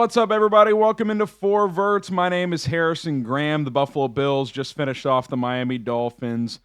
What's up, everybody? Welcome into Four Verts. My name is Harrison Graham. The Buffalo Bills just finished off the Miami Dolphins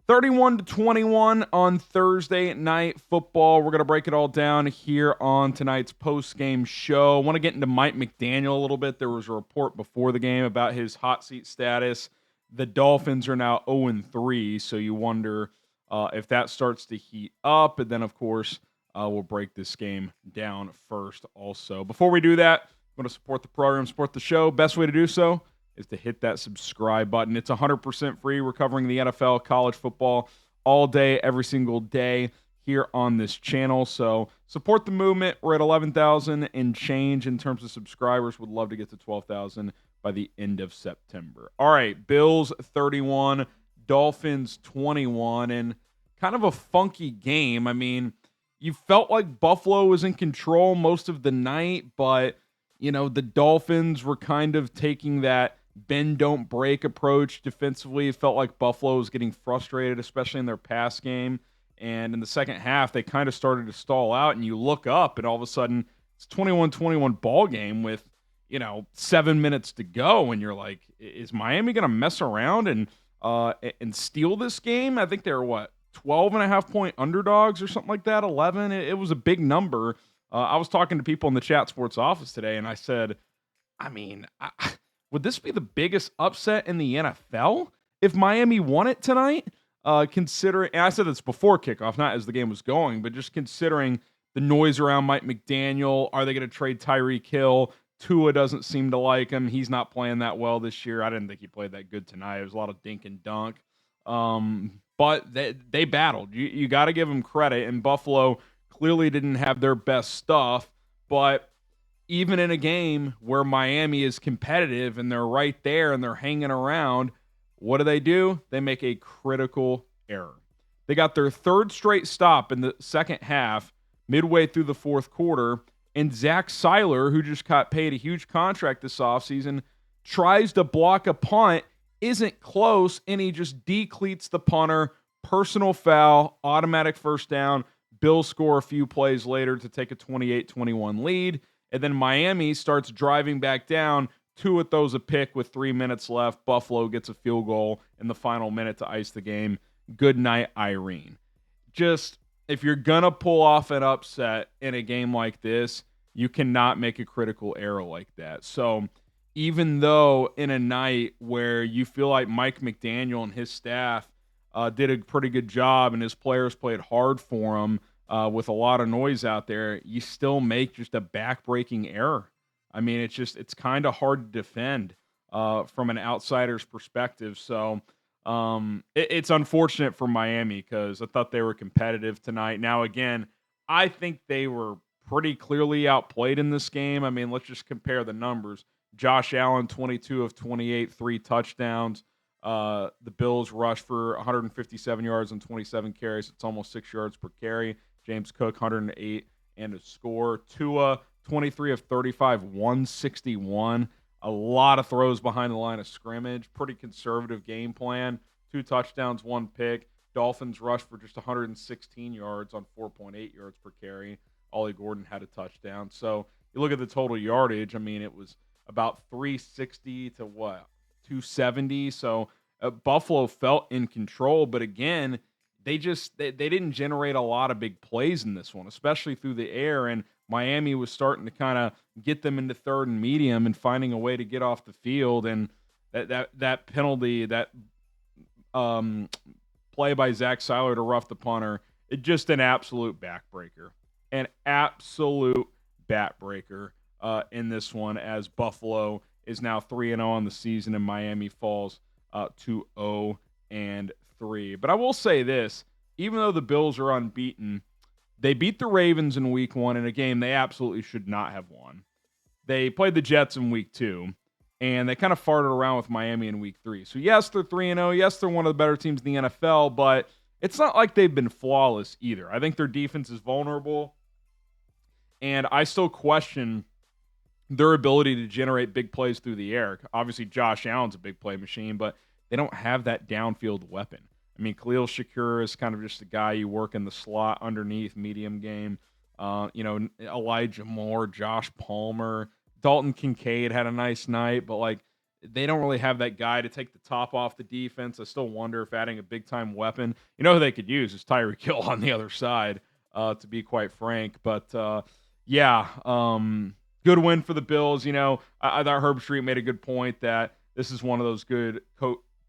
31-21 on Thursday Night Football. We're going to break it all down here on tonight's post-game show. I want to get into Mike McDaniel a little bit. There was a report before the game about his hot seat status. The Dolphins are now 0-3, so you wonder if that starts to heat up. And then, of course, we'll break this game down first also. Before we do that, I'm going to support the program, support the show. Best way to do so is to hit that subscribe button. It's 100% free. We're covering the NFL, college football all day, every single day here on this channel. So support the movement. We're at 11,000 and change in terms of subscribers. Would love to get to 12,000 by the end of September. All right, Bills 31, Dolphins 21, and kind of a funky game. I mean, you felt like Buffalo was in control most of the night, but, you know, the Dolphins were kind of taking that bend, don't break approach defensively. It felt like Buffalo was getting frustrated, especially in their pass game. And in the second half, they kind of started to stall out, and you look up, and all of a sudden, it's 21-21 ball game with, 7 minutes to go, and you're like, is Miami going to mess around and steal this game? I think they were, 12.5-point underdogs or something like that, 11. It was a big number. I was talking to people in the Chat Sports office today, and I said, would this be the biggest upset in the NFL if Miami won it tonight? Considering, and I said this before kickoff, not as the game was going, but just considering the noise around Mike McDaniel. Are they going to trade Tyreek Hill? Tua doesn't seem to like him. He's not playing that well this year. I didn't think he played that good tonight. It was a lot of dink and dunk. But they battled. You got to give them credit. And Buffalo clearly didn't have their best stuff. But even in a game where Miami is competitive and they're right there and they're hanging around, what do? They make a critical error. They got their third straight stop in the second half, midway through the fourth quarter. And Zach Sieler, who just got paid a huge contract this offseason, tries to block a punt, isn't close, and he just decleats the punter. Personal foul, automatic first down. Bills score a few plays later to take a 28-21 lead. And then Miami starts driving back down. Tua throws a pick with 3 minutes left. Buffalo gets a field goal in the final minute to ice the game. Good night, Irene. Just, if you're going to pull off an upset in a game like this, you cannot make a critical error like that. So even though in a night where you feel like Mike McDaniel and his staff did a pretty good job and his players played hard for him with a lot of noise out there, you still make just a back-breaking error. I mean, it's kind of hard to defend from an outsider's perspective. So it's unfortunate for Miami because I thought they were competitive tonight. Now, again, I think they were pretty clearly outplayed in this game. I mean, let's just compare the numbers. Josh Allen, 22 of 28, 3 touchdowns. The Bills rushed for 157 yards and 27 carries. It's almost 6 yards per carry. James Cook, 108 and a score. Tua, 23 of 35, 161. A lot of throws behind the line of scrimmage. Pretty conservative game plan. 2 touchdowns, 1 pick. Dolphins rushed for just 116 yards on 4.8 yards per carry. Ollie Gordon had a touchdown. So you look at the total yardage, I mean, it was about 360 to 270. So Buffalo felt in control, but again, they didn't generate a lot of big plays in this one, especially through the air. And Miami was starting to kind of get them into third and medium and finding a way to get off the field. And that penalty, that play by Zach Sieler to rough the punter, it just an absolute backbreaker. An absolute backbreaker in this one, as Buffalo is now 3-0 on the season and Miami falls to 0-3. But I will say this, even though the Bills are unbeaten, they beat the Ravens in week 1 in a game they absolutely should not have won. They played the Jets in week 2, and they kind of farted around with Miami in week 3. So yes, they're 3-0. Yes, they're one of the better teams in the NFL, but it's not like they've been flawless either. I think their defense is vulnerable, and I still question their ability to generate big plays through the air. Obviously, Josh Allen's a big play machine, but they don't have that downfield weapon. I mean, Khalil Shakir is kind of just a guy you work in the slot underneath, medium game. Elijah Moore, Josh Palmer, Dalton Kincaid had a nice night, but like they don't really have that guy to take the top off the defense. I still wonder if adding a big time weapon, who they could use is Tyreek Hill on the other side, to be quite frank. But yeah, good win for the Bills. I thought Herb Street made a good point that this is one of those good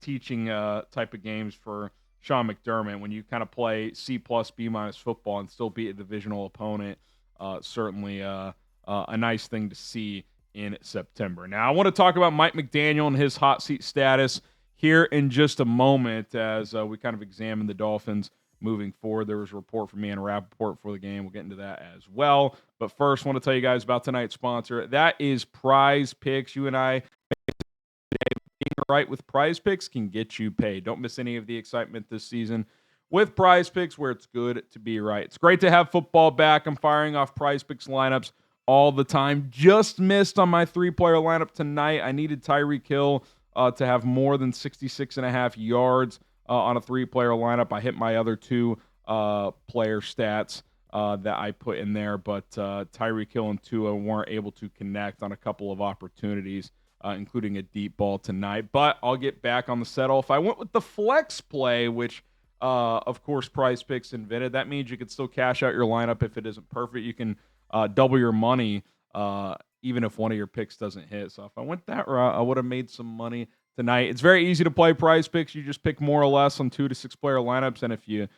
teaching type of games for Sean McDermott when you kind of play C plus B minus football and still beat a divisional opponent. Certainly a nice thing to see in September. Now, I want to talk about Mike McDaniel and his hot seat status here in just a moment as we kind of examine the Dolphins moving forward. There was a report from me and Rappaport for the game. We'll get into that as well. But first, I want to tell you guys about tonight's sponsor. That is Prize Picks. You and I being right with Prize Picks can get you paid. Don't miss any of the excitement this season with Prize Picks, where it's good to be right. It's great to have football back. I'm firing off Prize Picks lineups all the time. Just missed on my 3-player lineup tonight. I needed Tyreek Hill to have more than 66.5 yards on a 3-player lineup. I hit my other 2 player stats that I put in there, but Tyreek Hill and Tua weren't able to connect on a couple of opportunities, including a deep ball tonight. But I'll get back on the settle. If I went with the flex play, which of course Prize Picks invented, that means you can still cash out your lineup if it isn't perfect. You can double your money even if one of your picks doesn't hit. So if I went that route, I would have made some money tonight. It's very easy to play Prize Picks. You just pick more or less on 2 to 6 player lineups, and if you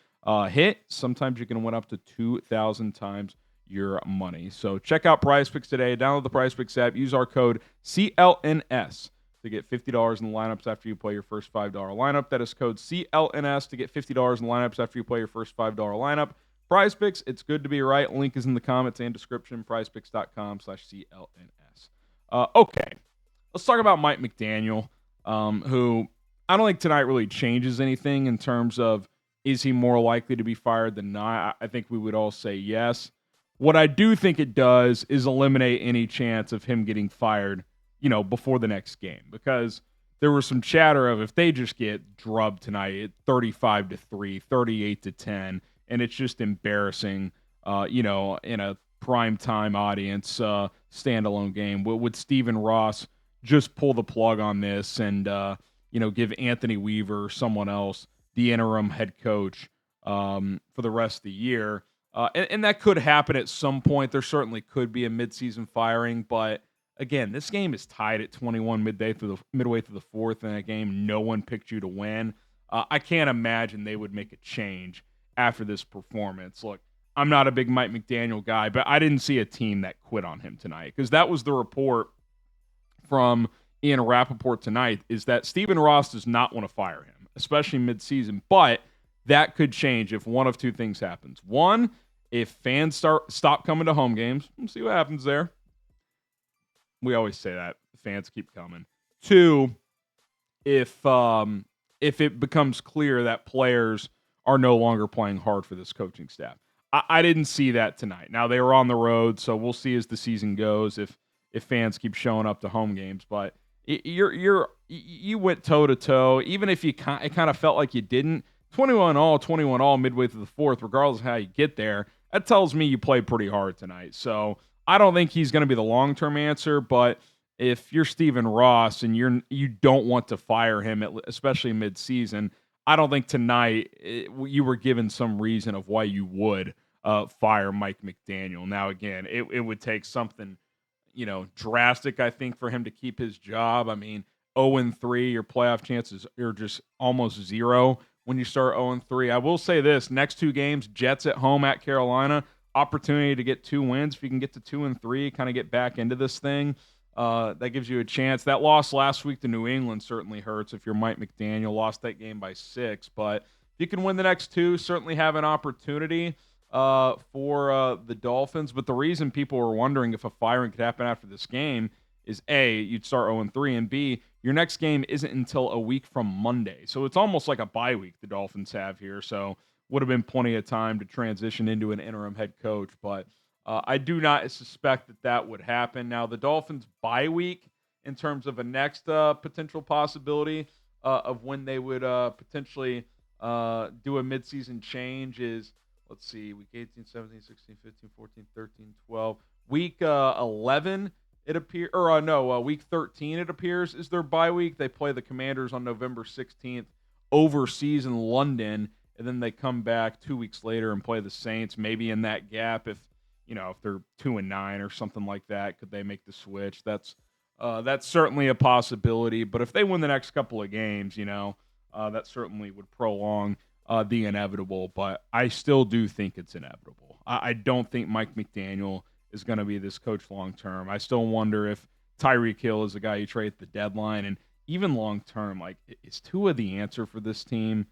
hit, sometimes you can win up to 2,000 times your money. So check out Prize Picks today. Download the Prize Picks app. Use our code CLNS to get $50 in the lineups after you play your first $5 lineup. That is code CLNS to get $50 in the lineups after you play your first $5 lineup. Prize Picks, it's good to be right. Link is in the comments and description, prizepicks.com/CLNS. Okay, let's talk about Mike McDaniel, who I don't think tonight really changes anything in terms of is he more likely to be fired than not. I think we would all say yes. What I do think it does is eliminate any chance of him getting fired, before the next game, because there was some chatter of if they just get drubbed tonight at 35-3, 38-10, and it's just embarrassing, in a primetime audience standalone game. Would Stephen Ross just pull the plug on this and, give Anthony Weaver or someone else the interim head coach for the rest of the year? And that could happen at some point. There certainly could be a midseason firing, but again, this game is tied at 21 midway through the fourth, and a game no one picked you to win. I can't imagine they would make a change after this performance. Look, I'm not a big Mike McDaniel guy, but I didn't see a team that quit on him tonight, because that was the report from Ian Rappaport tonight, is that Stephen Ross does not want to fire him, especially midseason, but that could change if one of two things happens. One, if fans stop coming to home games, we'll see what happens there. We always say that. Fans keep coming. Two, if it becomes clear that players are no longer playing hard for this coaching staff. I didn't see that tonight. Now, they were on the road, so we'll see as the season goes if fans keep showing up to home games. But you went toe-to-toe, even if it kind of felt like you didn't. 21-all midway through the fourth, regardless of how you get there, that tells me you played pretty hard tonight. So I don't think he's going to be the long-term answer, but if you're Stephen Ross and you don't want to fire him, especially mid-season, I don't think tonight you were given some reason of why you would fire Mike McDaniel. Now, again, it would take something, drastic, I think, for him to keep his job. I mean, 0-3, your playoff chances are just almost zero when you start 0-3. I will say this, next 2 games, Jets at home at Carolina, opportunity to get 2 wins. If you can get to 2-3, kind of get back into this thing, that gives you a chance. That loss last week to New England certainly hurts if you're Mike McDaniel. Lost that game by 6, but if you can win the next 2, certainly have an opportunity for the Dolphins. But the reason people were wondering if a firing could happen after this game is A, you'd start 0-3, and B, your next game isn't until a week from Monday. So it's almost like a bye week the Dolphins have here. So would have been plenty of time to transition into an interim head coach. But I do not suspect that would happen. Now, the Dolphins' bye week, in terms of a next potential possibility of when they would potentially do a midseason change is, let's see, week 18, 17, 16, 15, 14, 13, 12. Week 11 it appears, week 13, it appears, is their bye week. They play the Commanders on November 16th overseas in London, and then they come back 2 weeks later and play the Saints. Maybe in that gap, if they're 2-9 or something like that, could they make the switch? That's certainly a possibility. But if they win the next couple of games, that certainly would prolong the inevitable. But I still do think it's inevitable. I don't think Mike McDaniel is going to be this coach long term. I still wonder if Tyreek Hill is the guy you trade at the deadline, and even long term, like, is Tua the answer for this team?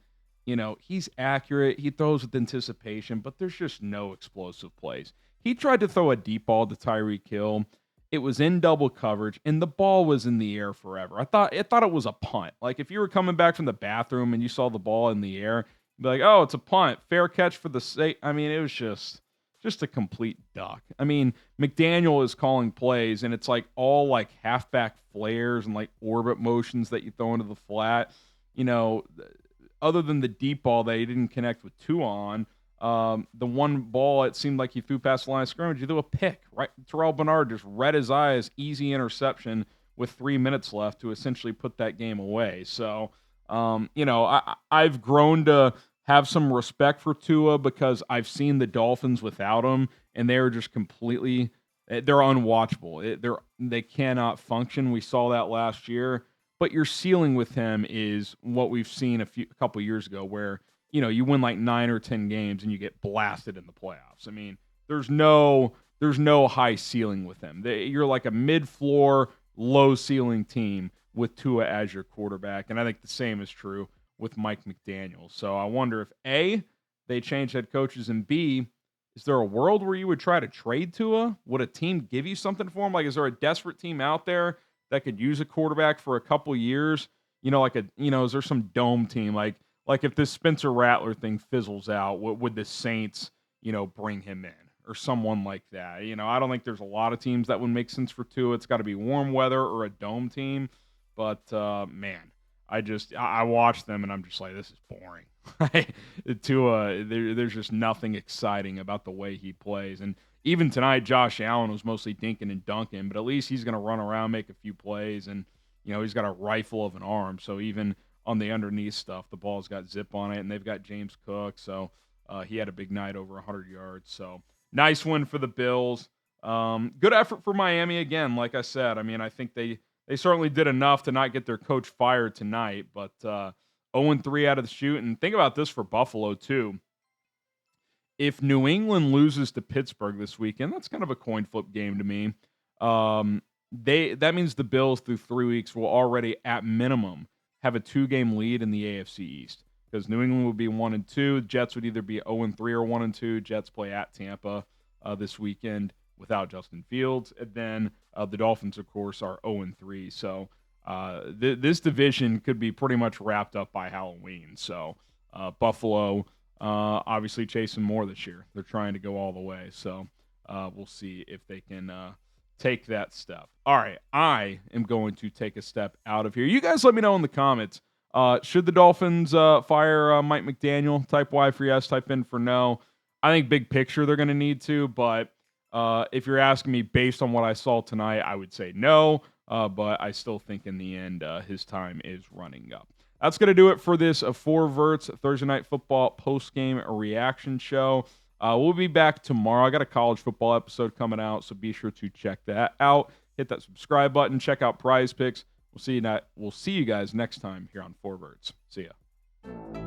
He's accurate. He throws with anticipation, but there's just no explosive plays. He tried to throw a deep ball to Tyreek Hill. It was in double coverage, and the ball was in the air forever. I thought it was a punt. Like, if you were coming back from the bathroom and you saw the ball in the air, you'd be like, oh, it's a punt. Fair catch for the sake. I mean, it was just a complete duck. I mean, McDaniel is calling plays, and it's like all like halfback flares and like orbit motions that you throw into the flat. Other than the deep ball that he didn't connect with Tua on, the one ball it seemed like he threw past the line of scrimmage, he threw a pick, right? Terrel Bernard just read his eyes, easy interception with 3 minutes left to essentially put that game away. So, I've grown to have some respect for Tua because I've seen the Dolphins without him, and they're just completely they're unwatchable. They cannot function. We saw that last year. But your ceiling with him is what we've seen a couple years ago, where you win like 9 or 10 games and you get blasted in the playoffs. I mean, there's no high ceiling with him. You're like a mid-floor, low-ceiling team with Tua as your quarterback, and I think the same is true with Mike McDaniel. So I wonder if A, they change head coaches, and B, is there a world where you would try to trade Tua? Would a team give you something for him? Like, is there a desperate team out there that could use a quarterback for a couple years? Is there some dome team? Like if this Spencer Rattler thing fizzles out, would the Saints, bring him in or someone like that? I don't think there's a lot of teams that would make sense for Tua. It's got to be warm weather or a dome team. But, man, I watch them and I'm just like, this is boring. Tua, there's just nothing exciting about the way he plays. And even tonight, Josh Allen was mostly dinking and dunking, but at least he's going to run around, make a few plays, and he's got a rifle of an arm. So even on the underneath stuff, the ball's got zip on it, and they've got James Cook. So he had a big night, over 100 yards. So nice win for the Bills. Good effort for Miami again. Like I said, I mean, I think they certainly did enough to not get their coach fired tonight, but 0-3 out of the chute. And think about this for Buffalo, too. If New England loses to Pittsburgh this weekend, that's kind of a coin flip game to me. That means the Bills through 3 weeks will already, at minimum, have a 2-game lead in the AFC East, because New England would be 1-2. Jets would either be 0-3 or 1-2. Jets play at Tampa this weekend without Justin Fields, and then the Dolphins, of course, are 0-3. So this division could be pretty much wrapped up by Halloween. So Buffalo obviously chasing more this year. They're trying to go all the way. So we'll see if they can take that step. All right, I am going to take a step out of here. You guys let me know in the comments. Should the Dolphins fire Mike McDaniel? Type Y for yes, type in for no. I think big picture they're going to need to, but if you're asking me based on what I saw tonight, I would say no, but I still think in the end his time is running up. That's going to do it for this For Verts Thursday Night Football post-game reaction show. We'll be back tomorrow. I got a college football episode coming out, so be sure to check that out. Hit that subscribe button. Check out Prize Picks. We'll see you guys next time here on For Verts. See ya.